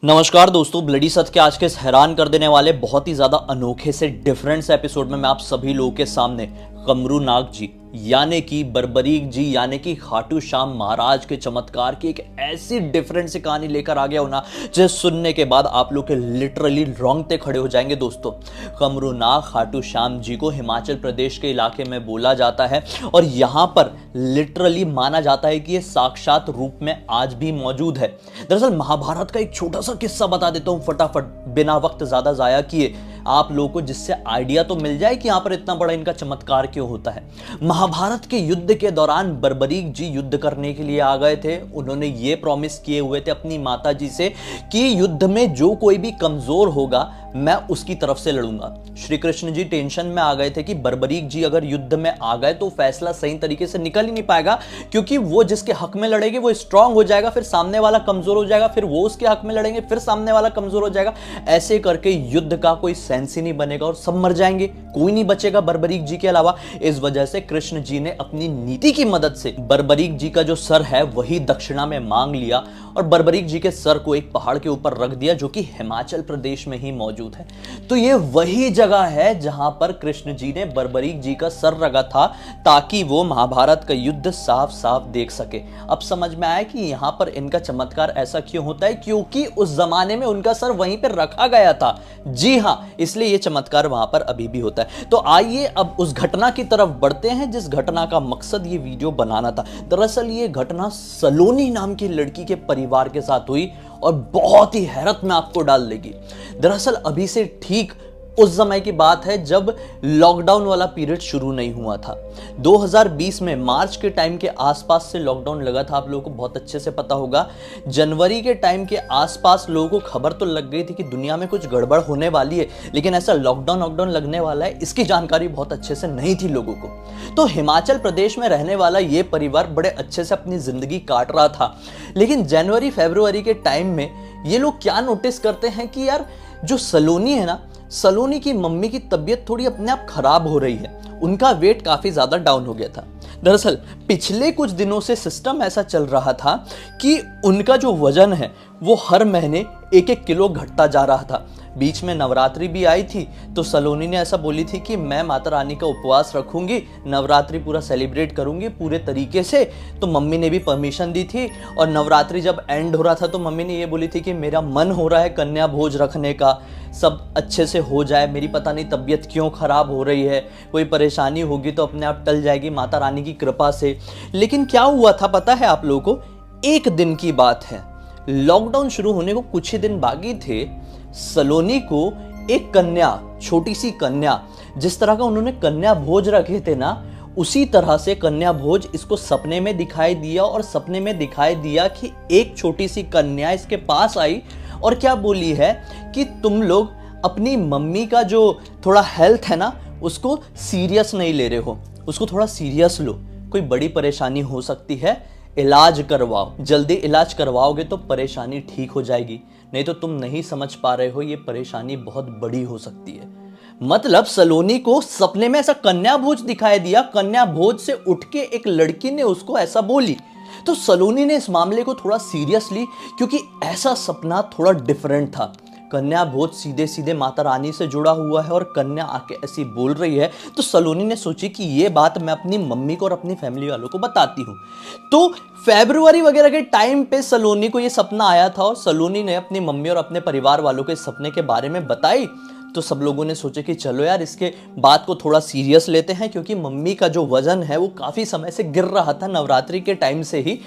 नमस्कार दोस्तों, ब्लडी सत्य के आज के इस हैरान कर देने वाले बहुत ही ज्यादा अनोखे से डिफरेंट से एपिसोड में मैं आप सभी लोगों के सामने कमरू नाग जी यानी कि बर्बरीक जी यानी कि खाटू श्याम महाराज के चमत्कार की एक ऐसी डिफरेंट सी कहानी लेकर आ गया हो ना, जिसे सुनने के बाद आप लोग के लिटरली रोंगटे खड़े हो जाएंगे। दोस्तों, कमरू नाग खाटू श्याम जी को हिमाचल प्रदेश के इलाके में बोला जाता है और यहाँ पर लिटरली माना जाता है कि ये साक्षात रूप में आज भी मौजूद है। दरअसल महाभारत का एक छोटा सा किस्सा बता देता हूँ फटाफट, बिना वक्त ज्यादा जाया किए आप लोगों को, जिससे आइडिया तो मिल जाए कि यहाँ पर इतना बड़ा इनका चमत्कार क्यों होता है। महाभारत के युद्ध के दौरान बर्बरीक जी युद्ध करने के लिए आ गए थे। उन्होंने ये प्रॉमिस किए हुए थे अपनी माता जी से कि युद्ध में जो कोई भी कमजोर होगा मैं उसकी तरफ से लड़ूंगा। श्री कृष्ण जी टेंशन में आ गए थे कि बर्बरीक जी अगर युद्ध में आ गए तो फैसला सही तरीके से निकल ही नहीं पाएगा, क्योंकि वो जिसके हक में लड़ेंगे वो स्ट्रांग हो जाएगा, फिर सामने वाला कमजोर हो जाएगा, फिर वो उसके हक में लड़ेंगे, फिर सामने वाला कमजोर हो जाएगा। ऐसे करके युद्ध का कोई सेंस ही नहीं बनेगा और सब मर जाएंगे, कोई नहीं बचेगा बर्बरीक जी के अलावा। इस वजह से कृष्ण जी ने अपनी नीति की मदद से बर्बरीक जी का जो सर है वही दक्षिणा में मांग लिया और बर्बरीक जी के सर को एक पहाड़ के ऊपर रख दिया, जो कि हिमाचल प्रदेश में ही मौजूद है। तो ये वही जगह है जहां पर कृष्ण जी ने बर्बरीक जी का सर रखा था ताकि वो महाभारत का युद्ध साफ साफ देख सके। अब समझ में आया कि यहां पर इनका चमत्कार ऐसा क्यों होता है, क्योंकि उस जमाने में उनका सर वहीं पर रखा गया था। जी हां, इसलिए ये चमत्कार वहां पर अभी भी होता है। तो आइए अब उस घटना की तरफ बढ़ते हैं जिस घटना का मकसद ये वीडियो बनाना था। दरअसल ये घटना सलोनी नाम की लड़की के परिवार के साथ हुई और बहुत ही हैरत में आपको डाल देगी। दरअसल अभी से ठीक उस समय की बात है जब लॉकडाउन वाला पीरियड शुरू नहीं हुआ था। 2020 में मार्च के टाइम के आसपास से लॉकडाउन लगा था, आप लोगों को बहुत अच्छे से पता होगा। जनवरी के टाइम के आसपास लोगों को खबर तो लग गई थी कि दुनिया में कुछ गड़बड़ होने वाली है, लेकिन ऐसा लॉकडाउन लगने वाला है इसकी जानकारी बहुत अच्छे से नहीं थी लोगों को। तो हिमाचल प्रदेश में रहने वाला ये परिवार बड़े अच्छे से अपनी जिंदगी काट रहा था, लेकिन जनवरी फरवरी के टाइम में ये लोग क्या नोटिस करते हैं कि यार जो सलोनी है ना, सलोनी की मम्मी की तबीयत थोड़ी अपने आप खराब हो रही है, उनका वेट काफी ज्यादा डाउन हो गया था। दरअसल पिछले कुछ दिनों से सिस्टम ऐसा चल रहा था कि उनका जो वजन है वो हर महीने 1-1 किलो घटता जा रहा था। बीच में नवरात्रि भी आई थी तो सलोनी ने ऐसा बोली थी कि मैं माता रानी का उपवास रखूंगी, नवरात्रि पूरा सेलिब्रेट करूंगी पूरे तरीके से। तो मम्मी ने भी परमिशन दी थी और नवरात्रि जब एंड हो रहा था तो मम्मी ने ये बोली थी कि मेरा मन हो रहा है कन्या भोज रखने का, सब अच्छे से हो जाए, मेरी पता नहीं तबीयत क्यों खराब हो रही है, कोई परेशानी होगी तो अपने आप टल जाएगी माता रानी की कृपा से। लेकिन क्या हुआ था पता है आप लोगों को? एक दिन की बात है, लॉकडाउन शुरू होने को कुछ ही दिन बाकी थे, सलोनी को एक कन्या, छोटी सी कन्या, जिस तरह का उन्होंने कन्या भोज रखे थे ना, उसी तरह से कन्या भोज इसको सपने में दिखाई दिया। और सपने में दिखाई दिया कि एक छोटी सी कन्या इसके पास आई और क्या बोली है कि तुम लोग अपनी मम्मी का जो थोड़ा हेल्थ है ना उसको सीरियस नहीं ले रहे हो, उसको थोड़ा सीरियस लो, कोई बड़ी परेशानी हो सकती है, इलाज करवाओ, जल्दी इलाज करवाओगे तो परेशानी ठीक हो जाएगी, नहीं तो तुम नहीं समझ पा रहे हो ये परेशानी बहुत बड़ी हो सकती है। मतलब सलोनी को सपने में ऐसा कन्या भोज दिखाई दिया, कन्या भोज से उठ के एक लड़की ने उसको ऐसा बोली। तो सलोनी ने इस मामले को थोड़ा सीरियस ली, क्योंकि ऐसा सपना थोड़ा डिफरेंट था। कन्या भोज सीधे सीधे माता रानी से जुड़ा हुआ है और कन्या आके ऐसी बोल रही है, तो सलोनी ने सोची कि ये बात मैं अपनी मम्मी को और अपनी फैमिली वालों को बताती हूँ। तो फरवरी वगैरह के टाइम पे सलोनी को ये सपना आया था और सलोनी ने अपनी मम्मी और अपने परिवार वालों के सपने के बारे में बताई। तो सब लोगों ने सोचा कि चलो यार इसके बात को थोड़ा सीरियस लेते हैं, क्योंकि मम्मी का जो वजन है वो काफी समय से गिर रहा था, नवरात्रि के टाइम से ही।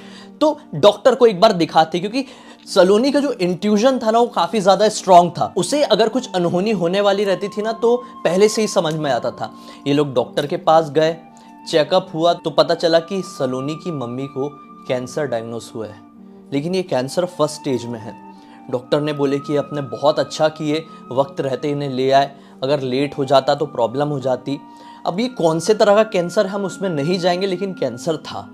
तो डॉक्टर को एक बार दिखाते, क्योंकि सलोनी का जो इंट्यूजन था ना वो काफी ज्यादा स्ट्रांग था, उसे अगर कुछ अनहोनी होने वाली रहती थी ना तो पहले से ही समझ में आता था। ये लोग डॉक्टर के पास गए, चेकअप हुआ तो पता चला कि सलोनी की मम्मी को कैंसर डायग्नोस हुआ है, लेकिन ये कैंसर फर्स्ट स्टेज में है। डॉक्टर ने बोले कि आपने बहुत अच्छा किए, वक्त रहते इन्हें ले आए, अगर लेट हो जाता तो प्रॉब्लम हो जाती। अब ये कौन से तरह का कैंसर हम उसमें नहीं जाएंगे, लेकिन कैंसर था।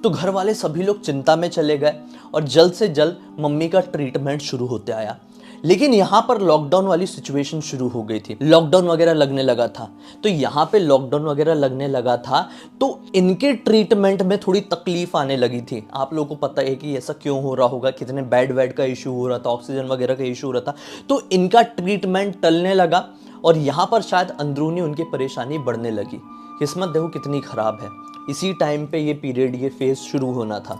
तो घर वाले सभी लोग चिंता में चले गए और जल्द से जल्द मम्मी का ट्रीटमेंट शुरू होते आया। लेकिन यहाँ पर लॉकडाउन वाली सिचुएशन शुरू हो गई थी, लॉकडाउन वगैरह लगने लगा था। तो यहाँ पे लॉकडाउन वगैरह लगने लगा था तो इनके ट्रीटमेंट में थोड़ी तकलीफ आने लगी थी। आप लोगों को पता है कि ऐसा क्यों हो रहा होगा, कितने बेड वेड का इशू हो रहा था, ऑक्सीजन वगैरह का इशू हो रहा था, तो इनका ट्रीटमेंट टलने लगा और यहाँ पर शायद अंदरूनी उनकी परेशानी बढ़ने लगी। किस्मत देखो कितनी खराब है, इसी टाइम पे ये पीरियड, ये फेज शुरू होना था।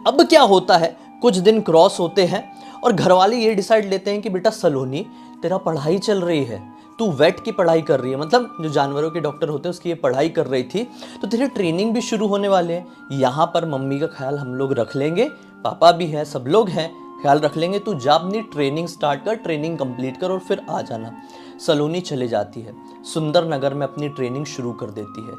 अब क्या होता है, कुछ दिन क्रॉस होते हैं और घरवाले ये डिसाइड लेते हैं कि बेटा सलोनी, तेरा पढ़ाई चल रही है, तू वेट की पढ़ाई कर रही है, मतलब जो जानवरों के डॉक्टर होते हैं उसकी ये पढ़ाई कर रही थी, तो तेरी ट्रेनिंग भी शुरू होने वाले हैं। यहाँ पर मम्मी का ख्याल हम लोग रख लेंगे, पापा भी हैं, सब लोग हैं, ख्याल रख लेंगे, तू जा अपनी ट्रेनिंग स्टार्ट कर, ट्रेनिंग कंप्लीट कर और फिर आ जाना। सलोनी चले जाती है, सुंदर नगर में अपनी ट्रेनिंग शुरू कर देती है।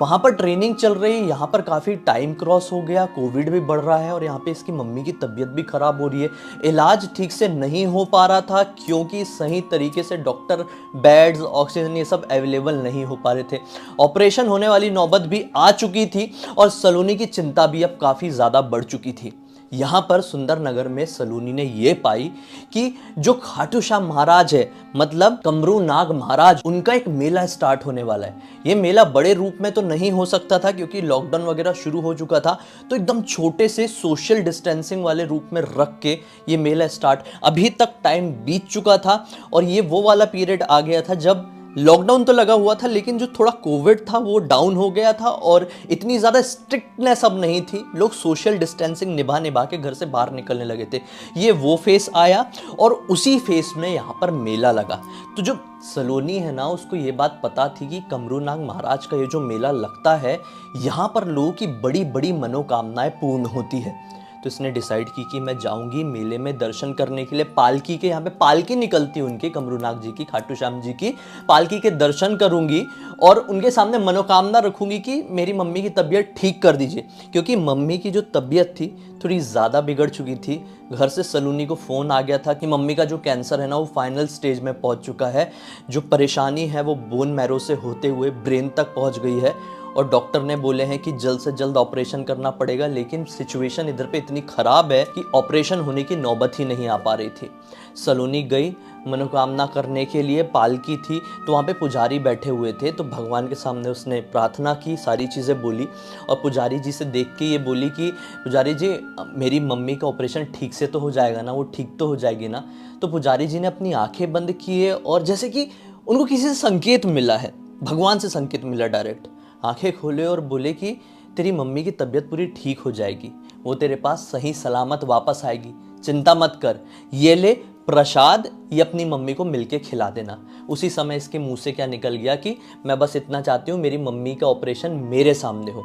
वहाँ पर ट्रेनिंग चल रही है, यहाँ पर काफ़ी टाइम क्रॉस हो गया, कोविड भी बढ़ रहा है और यहाँ पे इसकी मम्मी की तबीयत भी ख़राब हो रही है। इलाज ठीक से नहीं हो पा रहा था क्योंकि सही तरीके से डॉक्टर, बेड्स, ऑक्सीजन ये सब अवेलेबल नहीं हो पा रहे थे। ऑपरेशन होने वाली नौबत भी आ चुकी थी और सलोनी की चिंता भी अब काफ़ी ज़्यादा बढ़ चुकी थी। यहाँ पर सुंदर नगर में सलोनी ने ये पाई कि जो खाटू श्याम महाराज है, मतलब कमरू नाग महाराज, उनका एक मेला स्टार्ट होने वाला है। ये मेला बड़े रूप में तो नहीं हो सकता था क्योंकि लॉकडाउन वगैरह शुरू हो चुका था, तो एकदम छोटे से सोशल डिस्टेंसिंग वाले रूप में रख के ये मेला स्टार्ट, अभी तक टाइम बीत चुका था और ये वो वाला पीरियड आ गया था जब लॉकडाउन तो लगा हुआ था लेकिन जो थोड़ा कोविड था वो डाउन हो गया था और इतनी ज़्यादा स्ट्रिक्टनेस अब नहीं थी, लोग सोशल डिस्टेंसिंग निभा निभा के घर से बाहर निकलने लगे थे। ये वो फेस आया और उसी फेस में यहाँ पर मेला लगा। तो जो सलोनी है ना, उसको ये बात पता थी कि कमरू नाग महाराज का ये जो मेला लगता है, यहाँ पर लोगों की बड़ी बड़ी मनोकामनाएं पूर्ण होती है। तो इसने डिसाइड की कि मैं जाऊंगी मेले में दर्शन करने के लिए। पालकी के, यहाँ पे पालकी निकलती है उनकी, कमरूनाग जी की, खाटू श्याम जी की पालकी के दर्शन करूंगी और उनके सामने मनोकामना रखूंगी कि मेरी मम्मी की तबीयत ठीक कर दीजिए, क्योंकि मम्मी की जो तबीयत थी थोड़ी ज़्यादा बिगड़ चुकी थी। घर से सलोनी को फ़ोन आ गया था कि मम्मी का जो कैंसर है ना वो फाइनल स्टेज में पहुंच चुका है, जो परेशानी है वो बोन मैरो से होते हुए ब्रेन तक पहुंच गई है और डॉक्टर ने बोले हैं कि जल्द से जल्द ऑपरेशन करना पड़ेगा। लेकिन सिचुएशन इधर पे इतनी ख़राब है कि ऑपरेशन होने की नौबत ही नहीं आ पा रही थी। सलोनी गई मनोकामना करने के लिए, पालकी थी तो वहाँ पे पुजारी बैठे हुए थे, तो भगवान के सामने उसने प्रार्थना की, सारी चीज़ें बोली और पुजारी जी से देख के ये बोली कि पुजारी जी, मेरी मम्मी का ऑपरेशन ठीक से तो हो जाएगा ना, वो ठीक तो हो जाएगी ना। तो पुजारी जी ने अपनी आंखें बंद किए और जैसे कि उनको किसी से संकेत मिला है, भगवान से संकेत मिला डायरेक्ट, आंखें खोले और बोले कि तेरी मम्मी की तबीयत पूरी ठीक हो जाएगी, वो तेरे पास सही सलामत वापस आएगी, चिंता मत कर, ये ले प्रसाद, ये अपनी मम्मी को मिलके खिला देना। उसी समय इसके मुंह से क्या निकल गया कि मैं बस इतना चाहती हूँ मेरी मम्मी का ऑपरेशन मेरे सामने हो।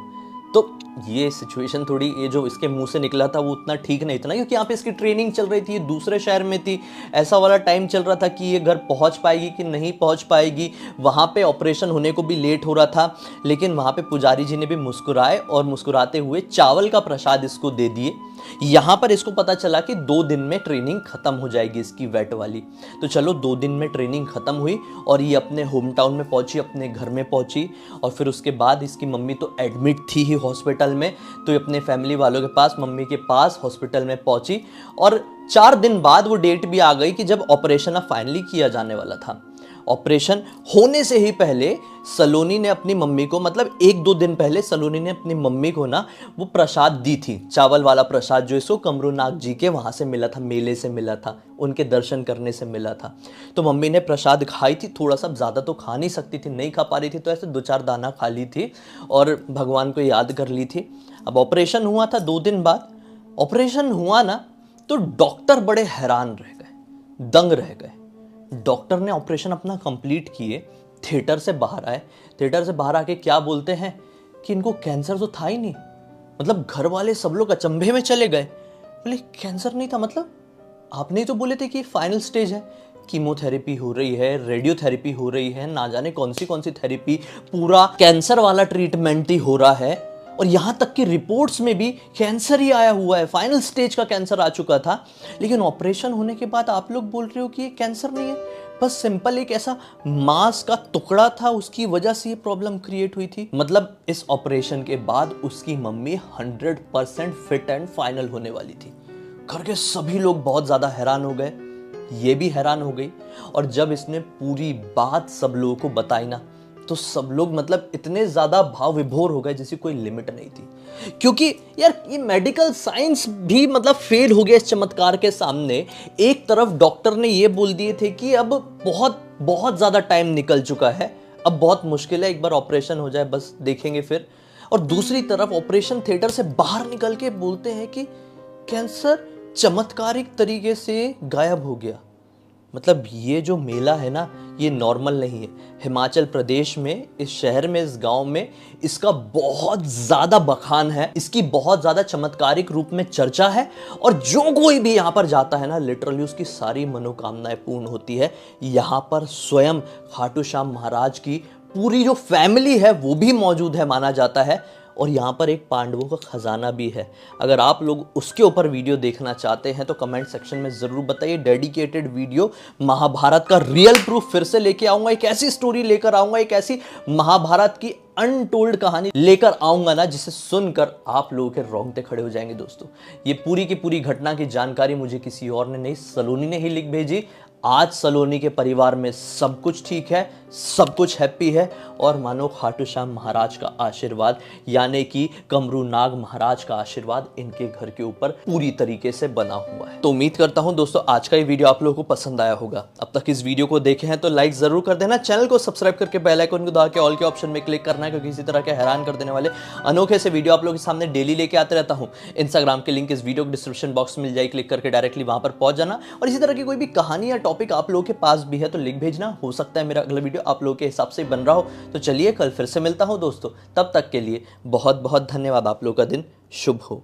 तो ये सिचुएशन थोड़ी, ये जो इसके मुंह से निकला था वो उतना ठीक नहीं था ना, क्योंकि यहाँ पे इसकी ट्रेनिंग चल रही थी, ये दूसरे शहर में थी, ऐसा वाला टाइम चल रहा था कि ये घर पहुँच पाएगी कि नहीं पहुँच पाएगी। वहाँ पे ऑपरेशन होने को भी लेट हो रहा था, लेकिन वहाँ पे पुजारी जी ने भी मुस्कुराए और मुस्कुराते हुए चावल का प्रसाद इसको दे दिए। यहाँ पर इसको पता चला कि 2 दिन में ट्रेनिंग खत्म हो जाएगी इसकी वेट वाली। तो चलो 2 दिन में ट्रेनिंग खत्म हुई और ये अपने होम टाउन में पहुंची, अपने घर में पहुंची और फिर उसके बाद इसकी मम्मी तो एडमिट थी ही हॉस्पिटल में, तो ये अपने फैमिली वालों के पास, मम्मी के पास हॉस्पिटल में पहुंची और 4 दिन बाद वो डेट भी आ गई कि जब ऑपरेशन अब फाइनली किया जाने वाला था। ऑपरेशन होने से ही पहले सलोनी ने अपनी मम्मी को, मतलब 1-2 दिन पहले सलोनी ने अपनी मम्मी को ना वो प्रसाद दी थी, चावल वाला प्रसाद जो इसको कमरूनाग जी के वहाँ से मिला था, मेले से मिला था, उनके दर्शन करने से मिला था। तो मम्मी ने प्रसाद खाई थी, थोड़ा सा, ज़्यादा तो खा नहीं सकती थी, नहीं खा पा रही थी, तो ऐसे 2-4 दाना खा ली थी और भगवान को याद कर ली थी। अब ऑपरेशन हुआ था 2 दिन बाद, ऑपरेशन हुआ ना तो डॉक्टर बड़े हैरान रह गए, दंग रह गए। डॉक्टर ने ऑपरेशन अपना कंप्लीट किए, थिएटर से बाहर आए, थिएटर से बाहर आके क्या बोलते हैं कि इनको कैंसर तो था ही नहीं। मतलब घर वाले सब लोग अचंभे में चले गए, बोले कैंसर नहीं था, मतलब आपने ही तो बोले थे कि फाइनल स्टेज है, कीमोथेरेपी हो रही है, रेडियोथेरेपी हो रही है, ना जाने कौन सी थेरेपी, पूरा कैंसर वाला ट्रीटमेंट ही हो रहा है और यहाँ तक कि रिपोर्ट्स में भी कैंसर ही आया हुआ है, फाइनल स्टेज का कैंसर आ चुका था। लेकिन ऑपरेशन होने के बाद आप लोग बोल रहे हो कि ये कैंसर नहीं है, बस सिंपल एक ऐसा मांस का टुकड़ा था, उसकी वजह से ये प्रॉब्लम क्रिएट हुई थी। मतलब इस ऑपरेशन के बाद उसकी मम्मी 100% फिट एंड फाइनल होने वाली थी। घर के सभी लोग बहुत ज़्यादा हैरान हो गए। ये भी हैरान हो गई। और जब इसने पूरी बात सब लोगों को बताई ना, तो सब लोग मतलब इतने ज्यादा भाव विभोर हो गए जिसकी कोई लिमिट नहीं थी। क्योंकि यार ये मेडिकल साइंस भी मतलब फेल हो गया इस चमत्कार के सामने। एक तरफ डॉक्टर ने ये बोल दिए थे कि अब बहुत बहुत ज्यादा टाइम निकल चुका है, अब बहुत मुश्किल है, एक बार ऑपरेशन हो जाए बस देखेंगे फिर। और दूसरी तरफ ऑपरेशन थिएटर से बाहर निकल के बोलते हैं कि कैंसर चमत्कारिक तरीके से गायब हो गया। मतलब ये जो मेला है ना, ये नॉर्मल नहीं है। हिमाचल प्रदेश में, इस शहर में, इस गांव में इसका बहुत ज्यादा बखान है, इसकी बहुत ज्यादा चमत्कारिक रूप में चर्चा है। और जो कोई भी यहां पर जाता है ना, लिटरली उसकी सारी मनोकामनाएं पूर्ण होती है। यहां पर स्वयं खाटू श्याम महाराज की पूरी जो फैमिली है वो भी मौजूद है माना जाता है। और यहाँ पर एक पांडवों का खजाना भी है। अगर आप लोग उसके ऊपर वीडियो देखना चाहते हैं तो कमेंट सेक्शन में ज़रूर बताइए। डेडिकेटेड वीडियो, महाभारत का रियल प्रूफ फिर से लेके आऊँगा, एक ऐसी स्टोरी लेकर आऊँगा, एक ऐसी महाभारत की अनटोल्ड कहानी लेकर आऊँगा ना, जिसे सुनकर आप लोगों के रोंगटे खड़े हो जाएंगे। दोस्तों, ये पूरी की पूरी घटना की जानकारी मुझे किसी और ने नहीं, सलोनी ने ही लिख भेजी। आज सलोनी के परिवार में सब कुछ ठीक है, सब कुछ हैप्पी है। और मानो खाटू श्याम महाराज का आशीर्वाद, यानी कि कमरू नाग महाराज का आशीर्वाद इनके घर के ऊपर पूरी तरीके से बना हुआ है। तो उम्मीद करता हूं दोस्तों आज का ये वीडियो आप लोगों को पसंद आया होगा। अब तक इस वीडियो को देखे हैं तो लाइक जरूर कर देना, चैनल को सब्सक्राइब करके बेल आइकन को दबा के ऑल के ऑप्शन में क्लिक करना है, क्योंकि इसी तरह के हैरान कर देने वाले अनोखे से वीडियो आप लोगों के सामने डेली लेके आते रहता हूं। इंस्टाग्राम के लिंक इस वीडियो के डिस्क्रिप्शन बॉक्स में मिल जाए, क्लिक करके डायरेक्टली वहां पर पहुंच जाना। और इसी तरह की कोई भी कहानी या टॉपिक आप लोगों के पास भी है तो लिख भेजना, हो सकता है मेरा अगला वीडियो आप लोगों के हिसाब से बन रहा हो। तो चलिए कल फिर से मिलता हूं दोस्तों, तब तक के लिए बहुत बहुत धन्यवाद। आप लोगों का दिन शुभ हो।